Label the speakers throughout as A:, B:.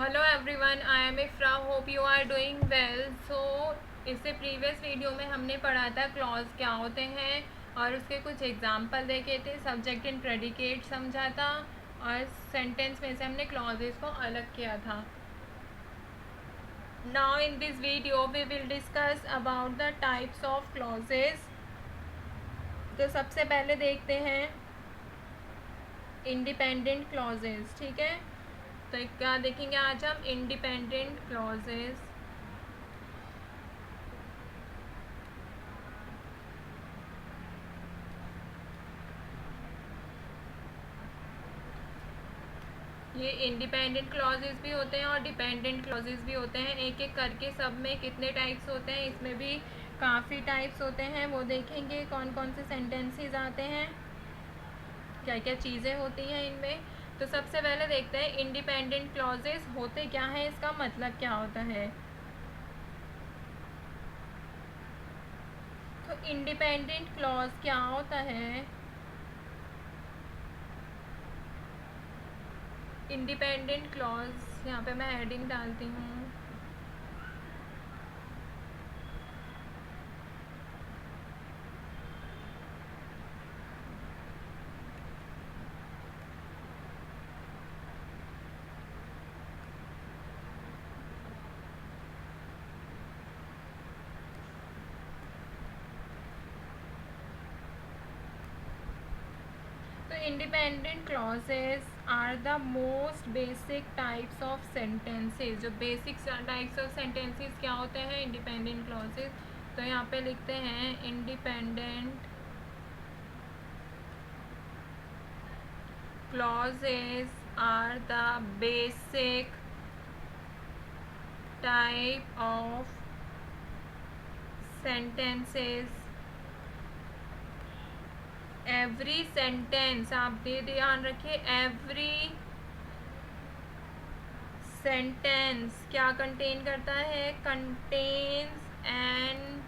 A: Hello everyone, I am Ifra. Hope you are doing well. So इससे previous video में हमने पढ़ा था क्लॉज क्या होते हैं और उसके कुछ एग्जांपल देखे थे, सब्जेक्ट एंड प्रेडिकेट समझा था और सेंटेंस में से हमने क्लॉजेस को अलग किया था। Now in this video we will discuss about the types of clauses. तो सबसे पहले देखते हैं इंडिपेंडेंट क्लॉजेस। ठीक है, तो क्या देखेंगे आज हम? Independent clauses. ये इंडिपेंडेंट क्लॉजेस भी होते हैं और डिपेंडेंट क्लॉजेस भी होते हैं। एक एक करके सब में कितने टाइप्स होते हैं, इसमें भी काफ़ी टाइप्स होते हैं। वो देखेंगे कौन कौन से सेंटेंसेस आते हैं, क्या क्या चीज़ें होती हैं इनमें। तो सबसे पहले देखते हैं इंडिपेंडेंट क्लॉजेस होते क्या हैं, इसका मतलब क्या होता है। तो इंडिपेंडेंट क्लॉज क्या होता है? इंडिपेंडेंट क्लॉज, यहाँ पे मैं हेडिंग डालती हूँ। तो independent clauses are the most basic types of sentences. जो बेसिक टाइप्स ऑफ सेंटेंसेस क्या होते हैं? Independent clauses. तो यहाँ पे लिखते हैं independent clauses are the basic type of sentences. Every sentence, आप ध्यान रखिए, एवरी सेंटेंस क्या कंटेन करता है? Contains an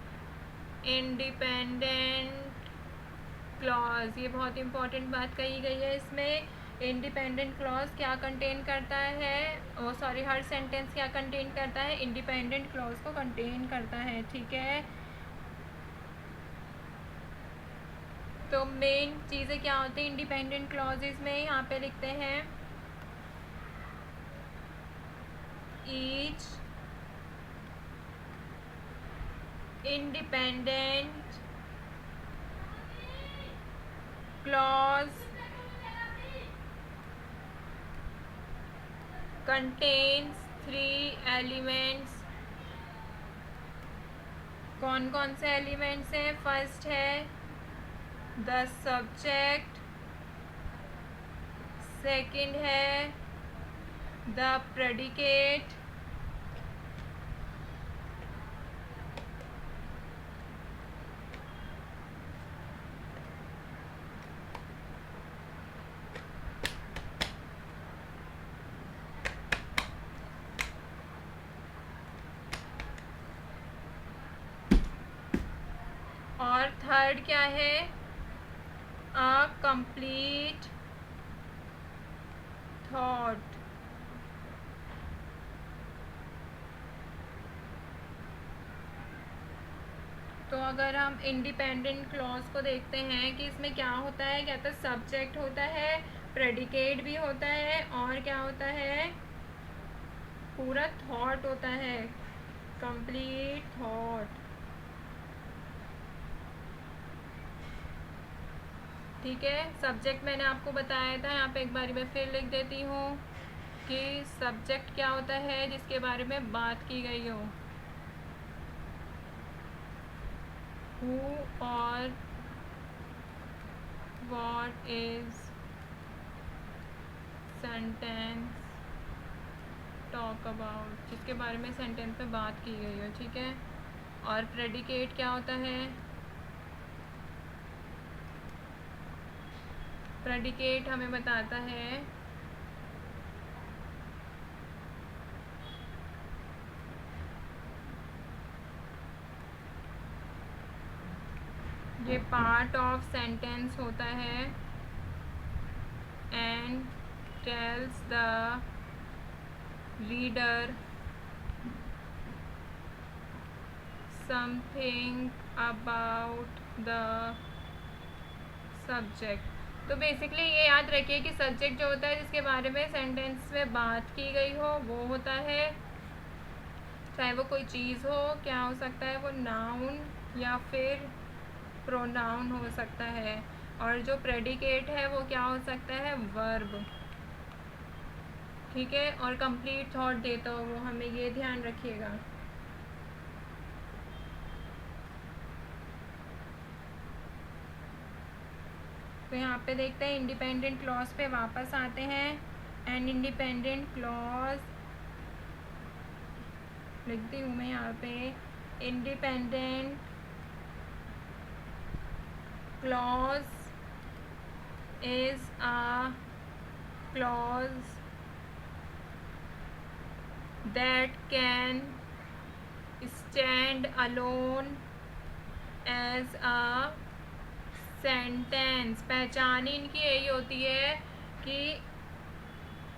A: independent clause. ये बहुत इंपॉर्टेंट बात कही गई है इसमें। इंडिपेंडेंट क्लॉज क्या कंटेन करता है? ओ सॉरी, हर सेंटेंस क्या कंटेन करता है? इंडिपेंडेंट क्लॉज को कंटेन करता है। ठीक है, तो मेन चीज़ें क्या होती हैं इंडिपेंडेंट क्लॉजेज में? यहाँ पे लिखते हैं each independent clause contains 3 elements. कौन कौन से एलिमेंट्स हैं? फर्स्ट है द सब्जेक्ट, सेकंड है द प्रेडिकेट, और थर्ड क्या है? A complete thought. तो अगर हम इंडिपेंडेंट क्लॉज को देखते हैं कि इसमें क्या होता है, क्या तो सब्जेक्ट होता है, प्रेडिकेट भी होता है और क्या होता है? पूरा थॉट होता है, कंप्लीट थॉट। ठीक है, सब्जेक्ट मैंने आपको बताया था, यहाँ पे एक बार मैं फिर लिख देती हूँ कि सब्जेक्ट क्या होता है जिसके बारे में बात की गई हो। हु और what is sentence talk about, जिसके बारे में सेंटेंस में बात की गई हो। ठीक है, और प्रेडिकेट क्या होता है? प्रेडिकेट हमें बताता है ये पार्ट ऑफ सेंटेंस होता है and tells the reader something about the subject. तो बेसिकली ये याद रखिए कि सब्जेक्ट जो होता है जिसके बारे में सेंटेंस में बात की गई हो वो होता है, चाहे वो कोई चीज़ हो, क्या हो सकता है वो, नाउन या फिर प्रोनाउन हो सकता है, और जो प्रेडिकेट है वो क्या हो सकता है, वर्ब। ठीक है, और कंप्लीट थॉट देता हो वो, हमें ये ध्यान रखिएगा। तो यहाँ पे देखते हैं इंडिपेंडेंट क्लॉज पे वापस आते हैं। एंड इंडिपेंडेंट क्लॉज लिखती हूँ मैं यहाँ पे, independent clause is a clause that can stand alone as a sentence। पहचान इनकी यही होती है कि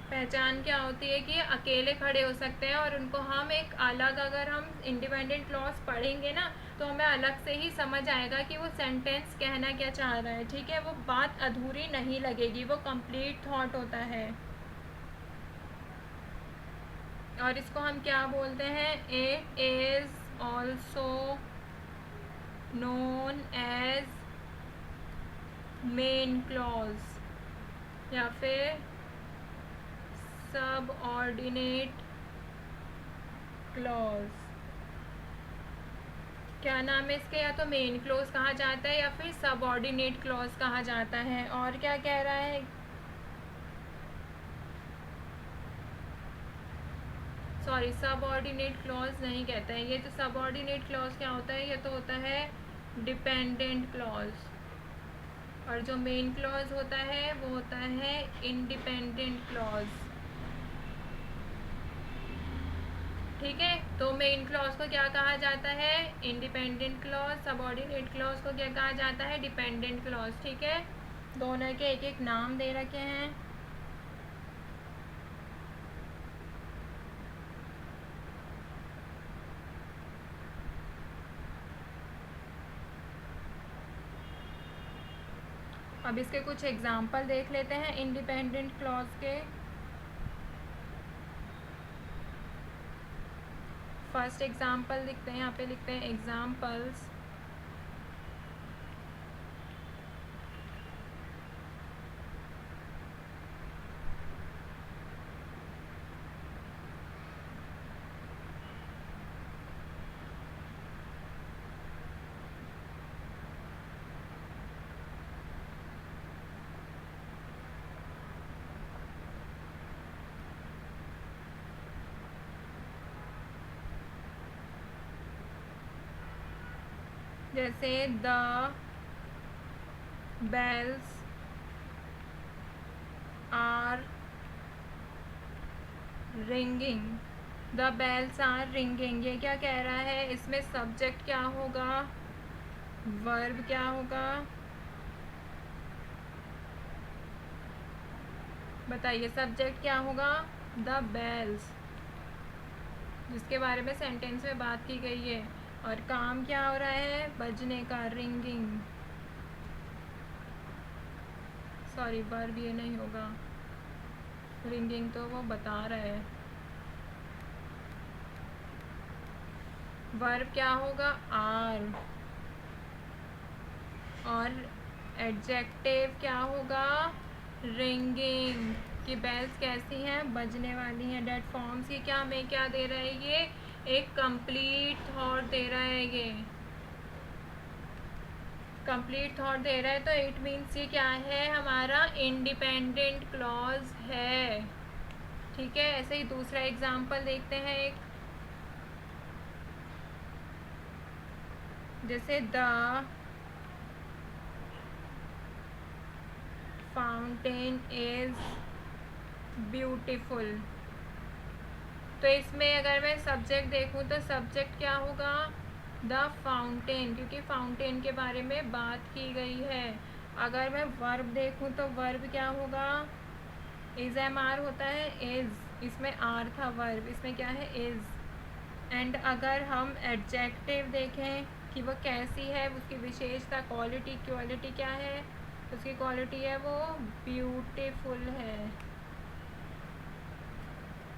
A: पहचान क्या होती है कि अकेले खड़े हो सकते हैं, और उनको हम एक अलग, अगर हम इंडिपेंडेंट क्लॉज पढ़ेंगे ना तो हमें अलग से ही समझ आएगा कि वो सेंटेंस कहना क्या चाह रहा है। ठीक है, वो बात अधूरी नहीं लगेगी, वो कंप्लीट थॉट होता है। और इसको हम क्या बोलते हैं, it is also known as main clause या फिर सबऑर्डिनेट क्लॉज। क्या नाम है इसके, या तो मेन क्लॉज कहा जाता है या फिर सबऑर्डिनेट क्लॉज कहा जाता है। और क्या कह रहा है, सॉरी सबऑर्डिनेट क्लॉज नहीं कहता है ये, तो सबऑर्डिनेट क्लॉज क्या होता है, ये तो होता है डिपेंडेंट क्लॉज, और जो मेन क्लॉज होता है वो होता है इंडिपेंडेंट क्लॉज। ठीक है, तो मेन क्लॉज को क्या कहा जाता है, इंडिपेंडेंट क्लॉज। सबऑर्डिनेट क्लॉज को क्या कहा जाता है, डिपेंडेंट क्लॉज। ठीक है, दोनों के एक एक नाम दे रखे हैं। अब इसके कुछ एग्जाम्पल देख लेते हैं इंडिपेंडेंट क्लॉज के। फर्स्ट एग्जाम्पल लिखते हैं, यहाँ पे लिखते हैं एग्जाम्पल्स। जैसे the bells are ringing, the bells are ringing, ये क्या कह रहा है, इसमें सब्जेक्ट क्या होगा, वर्ब क्या होगा, बताइए। सब्जेक्ट क्या होगा, द बेल्स, जिसके बारे में सेंटेंस में बात की गई है, और काम क्या हो रहा है, बजने का, रिंगिंग। सॉरी वर्ब ये नहीं होगा, रिंगिंग तो वो बता रहा है। वर्ब क्या होगा, आर, और एडजेक्टिव क्या होगा, रिंगिंग, कि बेल्स कैसी हैं, बजने वाली हैं। डेट फॉर्म्स की क्या हमें क्या दे रहा है, ये एक कंप्लीट थॉट दे रहा है, ये कंप्लीट थॉट दे रहा है, तो इट मीन्स ये क्या है, हमारा इंडिपेंडेंट क्लॉज है। ठीक है, ऐसे ही दूसरा एग्जाम्पल देखते हैं एक, जैसे द फाउंटेन इज ब्यूटीफुल। तो इसमें अगर मैं सब्जेक्ट देखूं तो सब्जेक्ट क्या होगा, द फाउंटेन, क्योंकि फाउंटेन के बारे में बात की गई है। अगर मैं वर्ब देखूं तो वर्ब क्या होगा, इज एम आर होता है इज, इसमें आर था वर्ब, इसमें क्या है इज। एंड अगर हम एडजेक्टिव देखें कि वो कैसी है, उसकी विशेषता क्वालिटी, क्वालिटी क्या है, उसकी क्वालिटी है वो ब्यूटीफुल है।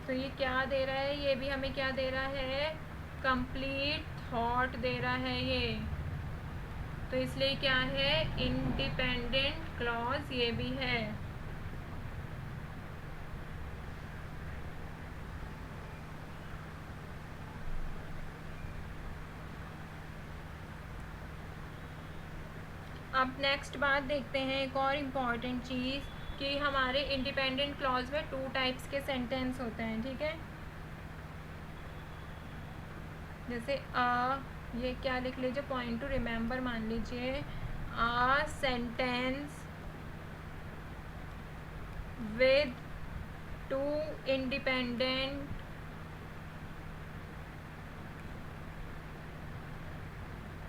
A: तो ये क्या दे रहा है, ये भी हमें क्या दे रहा है, कंप्लीट थॉट दे रहा है ये। तो इसलिए क्या है, इंडिपेंडेंट क्लॉज ये भी है। अब नेक्स्ट बात देखते हैं, एक और इम्पॉर्टेंट चीज़ कि हमारे इंडिपेंडेंट क्लॉज में 2 टाइप्स के सेंटेंस होते हैं, ठीक है। जैसे ये क्या लिख लीजिए, पॉइंट टू रिमेंबर मान लीजिए, a sentence with 2 independent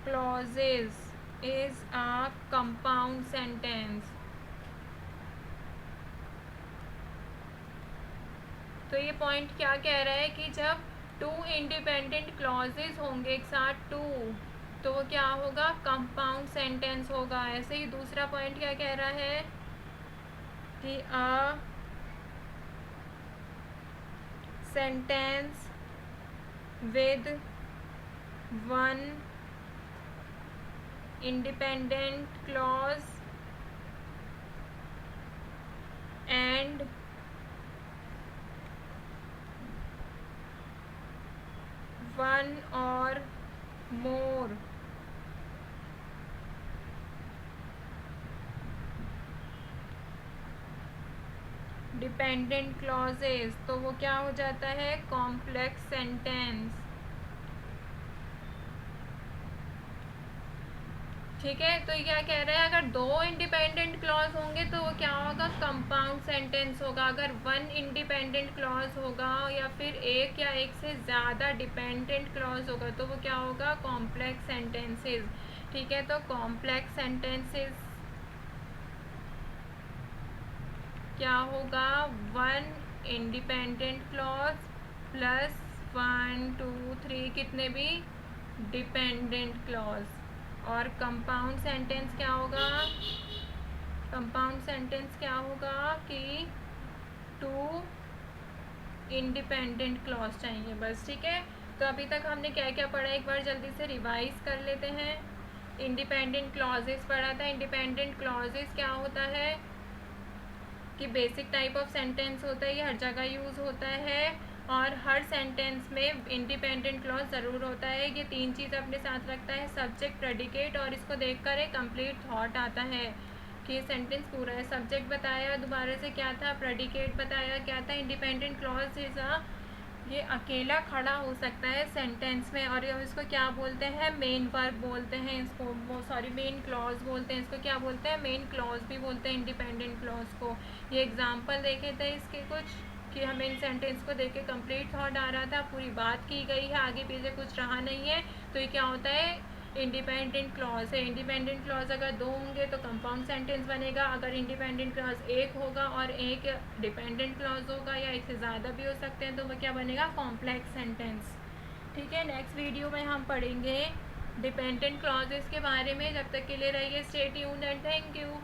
A: clauses is a compound sentence। तो ये पॉइंट क्या कह रहा है कि जब 2 इंडिपेंडेंट क्लॉजेज होंगे एक साथ 2, तो वो क्या होगा, कंपाउंड सेंटेंस होगा। ऐसे ही दूसरा पॉइंट क्या कह रहा है कि a sentence with 1 independent clause and 1 or more dependent clauses, तो वो क्या हो जाता है, कॉम्प्लेक्स सेंटेंस। ठीक है, तो ये क्या कह रहा है, अगर 2 इंडिपेंडेंट क्लॉज होंगे तो वो क्या होगा, कंपाउंड सेंटेंस होगा। अगर 1 इंडिपेंडेंट क्लॉज होगा या फिर एक या एक से ज़्यादा डिपेंडेंट क्लॉज होगा तो वो क्या होगा, कॉम्प्लेक्स सेंटेंसेस। ठीक है, तो कॉम्प्लेक्स सेंटेंसेस क्या होगा, 1 इंडिपेंडेंट क्लॉज प्लस 1 2 3 कितने भी डिपेंडेंट क्लॉज। और कंपाउंड सेंटेंस क्या होगा, कंपाउंड सेंटेंस क्या होगा कि 2 इंडिपेंडेंट क्लॉज चाहिए बस। ठीक है, तो अभी तक हमने क्या क्या पढ़ा, एक बार जल्दी से रिवाइज कर लेते हैं। इंडिपेंडेंट क्लॉजेस पढ़ा था। इंडिपेंडेंट क्लॉजेस क्या होता है कि बेसिक टाइप ऑफ सेंटेंस होता है, ये हर जगह यूज़ होता है और हर सेंटेंस में इंडिपेंडेंट क्लॉज ज़रूर होता है। ये 3 चीज़ अपने साथ रखता है, सब्जेक्ट, प्रेडिकेट, और इसको देखकर एक कंप्लीट थॉट आता है कि ये सेंटेंस पूरा है। सब्जेक्ट बताया, दोबारा से क्या था, प्रेडिकेट बताया, क्या था, इंडिपेंडेंट क्लॉज इज ये अकेला खड़ा हो सकता है सेंटेंस में, और इसको क्या बोलते हैं, मेन वर्ब बोलते हैं इसको, वो सॉरी मेन क्लॉज बोलते हैं इसको, क्या बोलते हैं, मेन क्लॉज भी बोलते हैं इंडिपेंडेंट क्लॉज को। ये एग्जांपल देखे थे इसके कुछ कि हमें इन सेंटेंस को देख के कंप्लीट थॉट आ रहा था, पूरी बात की गई है, आगे पीछे कुछ रहा नहीं है। तो ये क्या होता है, इंडिपेंडेंट क्लॉज है। इंडिपेंडेंट क्लॉज अगर 2 होंगे तो कंपाउंड सेंटेंस बनेगा। अगर इंडिपेंडेंट क्लॉज 1 होगा और एक डिपेंडेंट क्लॉज होगा या एक से ज़्यादा भी हो सकते हैं तो वो क्या बनेगा, कॉम्प्लेक्स सेंटेंस। ठीक है, नेक्स्ट वीडियो में हम पढ़ेंगे डिपेंडेंट क्लॉजेस के बारे में। जब तक के लिए रहिए stay tuned and thank you.